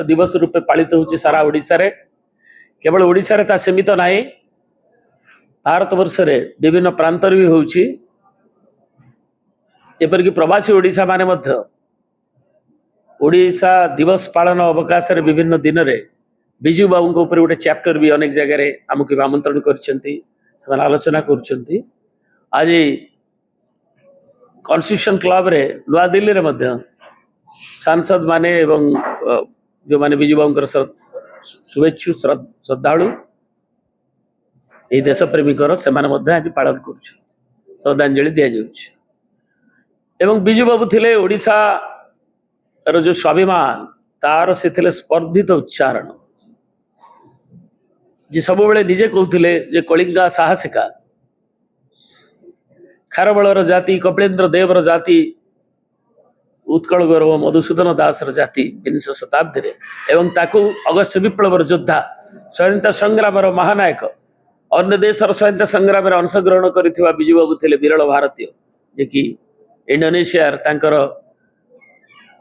दिवस रूपे पालित होउछि सारा ओडिसा रे। केवल ओडिसा रे ता सीमित नाही, भारत वर्ष रे विभिन्न प्रांतर भी होउछि। एपरिक प्रवासी ओडिसा माने मध्य ओडिसा दिवस पालन अवकाश रे विभिन्न दिन रे बिजू बाबू को ऊपर गोटे चैप्टर भी अनेक जगह रे आमको आमंत्रण करछंती, से आलोचना करछंती। आज कॉन्स्टिट्यूशन क्लब रे नुआ दिल्ली रे मध्य सांसद माने एवं जो माने बिजू बाबू शुभेच्छु श्रद्धालु ये देश प्रेमिकर से आज पालन कर श्रद्धांजलि दि जाउछि। एवं बिजू बाबू थिले ओडिशा रो जो स्वाभिमान तार से थिले स्पर्धित उच्चारण जी सब बेले निजे कहते जे कलिंगा साहसिका खारबलर जाति कपिलेन्द्र देवर जाति उत्कल गौरव मधुसूदन दास जाति विंश शताब्दी रे एवं ताकू अगस्त विप्लवर योद्धा स्वतंत्रता संग्राम महानायक अन्य देशर स्वतंत्रता संग्राम अंशग्रहण कर बिजू बाबू थे विरल भारतीय जे कि इंडोनेशिया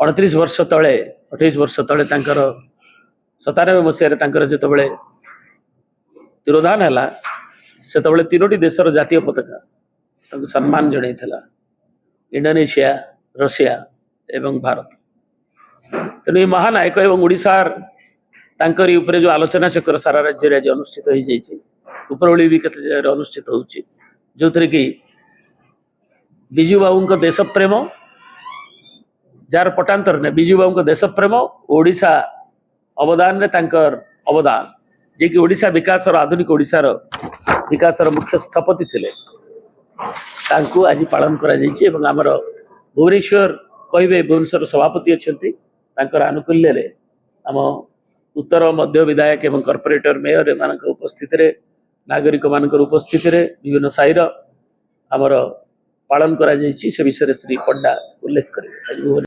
29 वर्ष तले 28 वर्ष तले 97 मसीह जो तिरोधान है से तीनोटी देशर जातीय पताका सम्मान जन इंडोनेशिया रशिया एवं भारत। तेणु ये महानायक एवं ओडिशार तांकरी उपरे जो आलोचना चक्र सारा राज्य आज अनुष्ठित हो जाइए। उपरओली भी केते जगह अनुष्ठित होउछि जो थरे कि बिजू बाबू देश प्रेम जार पटांतर ने बिजू बाबू देश प्रेम ओडिशा अवदान रे तांकर अवदान जे कि ओडिशा विकास आधुनिक ओडिशार विकास मुख्य स्थपति थिले तांकू आज पालन करा जाइछि। एवं हमर भुवनेश्वर कहिबे भुवनेश्वर सभापति अछंती तांकर आनुकूल्य रे हम उत्तर मध्य विधायक एवं कॉर्पोरेटर मेयर मान उपस्थित रे नागरिक मान उपस्थित रे विभिन्न साहिर आमर पालन करा जाइछि। से विषय श्री पंडा उल्लेख करेंगे।